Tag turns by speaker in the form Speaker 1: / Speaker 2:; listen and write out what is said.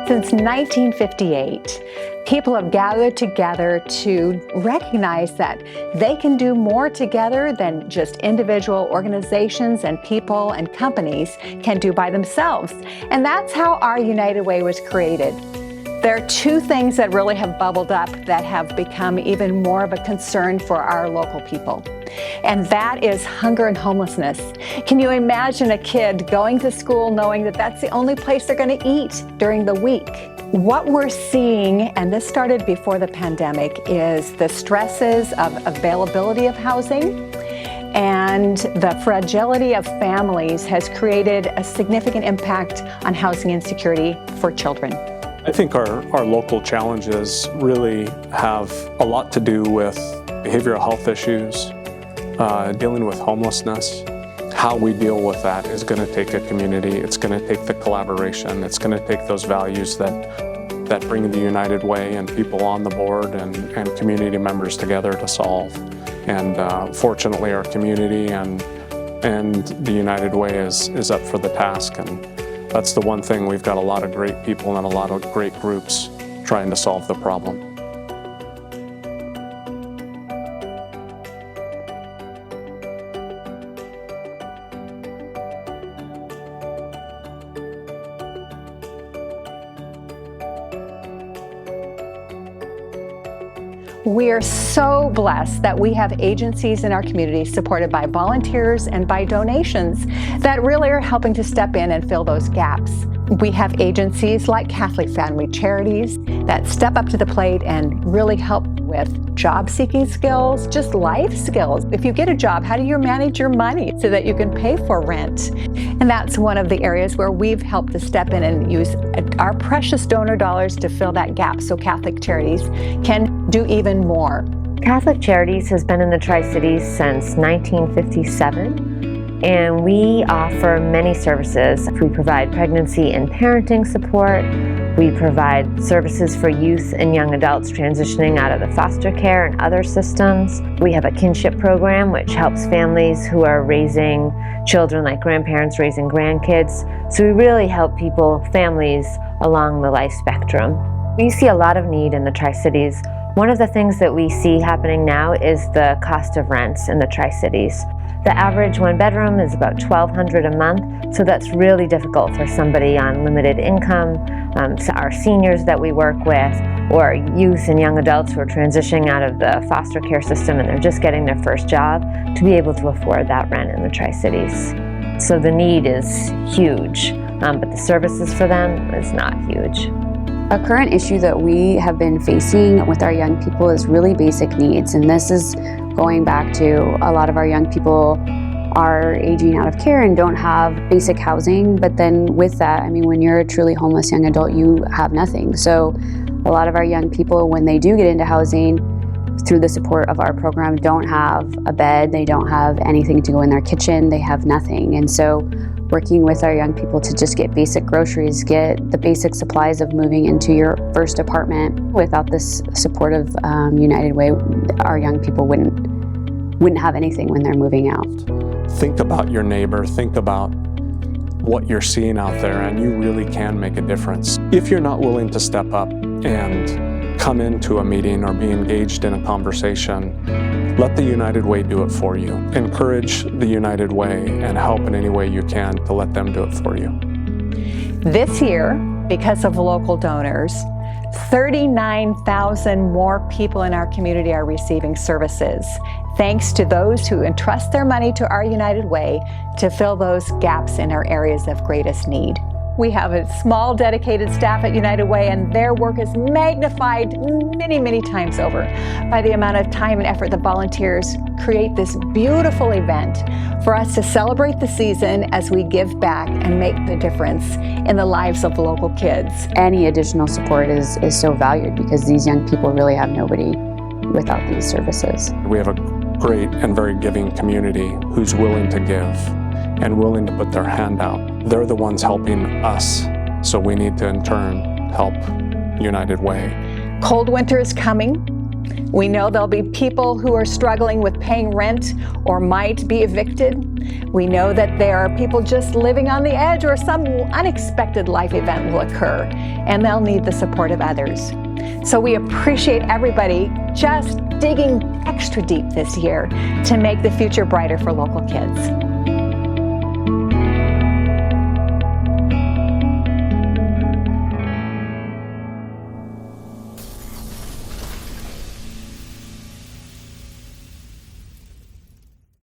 Speaker 1: Since 1958, people have gathered together to recognize that they can do more together than just individual organizations and people and companies can do by themselves. And that's how our United Way was created. There are two things that really have bubbled up that have become even more of a concern for our local people. And that is hunger and homelessness. Can you imagine a kid going to school knowing that that's the only place they're going to eat during the week? What we're seeing, and this started before the pandemic, is the stresses of availability of housing, and the fragility of families has created a significant impact on housing insecurity for children.
Speaker 2: I think our local challenges really have a lot to do with behavioral health issues, dealing with homelessness. How we deal with that is going to take a community. It's going to take the collaboration. It's going to take those values that bring the United Way and people on the board and community members together to solve. And fortunately, our community and the United Way is up for the task. And that's the one thing. We've got a lot of great people and a lot of great groups trying to solve the problem.
Speaker 1: We are so blessed that we have agencies in our community supported by volunteers and by donations that really are helping to step in and fill those gaps. We have agencies like Catholic Family Charities that step up to the plate and really help with job-seeking skills, just life skills. If you get a job, how do you manage your money so that you can pay for rent? And that's one of the areas where we've helped to step in and use our precious donor dollars to fill that gap so Catholic Charities can do even more.
Speaker 3: Catholic Charities has been in the Tri-Cities since 1957, and we offer many services. We provide pregnancy and parenting support. We provide services for youth and young adults transitioning out of the foster care and other systems. We have a kinship program which helps families who are raising children, like grandparents raising grandkids. So we really help people, families along the life spectrum. We see a lot of need in the Tri-Cities. One of the things that we see happening now is the cost of rents in the Tri-Cities. The average one bedroom is about $1,200 a month, so that's really difficult for somebody on limited income, so our seniors that we work with, or youth and young adults who are transitioning out of the foster care system and they're just getting their first job, to be able to afford that rent in the Tri-Cities. So the need is huge, but the services for them is not huge.
Speaker 4: A current issue that we have been facing with our young people is really basic needs, and this is going back to a lot of our young people are aging out of care and don't have basic housing. But then with that, I mean, when you're a truly homeless young adult, you have nothing. So a lot of our young people, when they do get into housing through the support of our program, don't have a bed, they don't have anything to go in their kitchen, they have nothing. And so working with our young people to just get basic groceries, get the basic supplies of moving into your first apartment. Without this support of United Way, our young people wouldn't have anything when they're moving out.
Speaker 2: Think about your neighbor, think about what you're seeing out there, and you really can make a difference. If you're not willing to step up and come into a meeting or be engaged in a conversation, let the United Way do it for you. Encourage the United Way and help in any way you can to let them do it for you.
Speaker 1: This year, because of local donors, 39,000 more people in our community are receiving services, thanks to those who entrust their money to our United Way to fill those gaps in our areas of greatest need. We have a small dedicated staff at United Way, and their work is magnified many, many times over by the amount of time and effort the volunteers create this beautiful event for us to celebrate the season as we give back and make the difference in the lives of local kids.
Speaker 4: Any additional support is so valued because these young people really have nobody without these services.
Speaker 2: We have a great and very giving community who's willing to give and willing to put their hand out. They're the ones helping us, so we need to in turn help United Way.
Speaker 1: Cold winter is coming. We know there'll be people who are struggling with paying rent or might be evicted. We know that there are people just living on the edge or some unexpected life event will occur, and they'll need the support of others. So we appreciate everybody just digging extra deep this year to make the future brighter for local kids.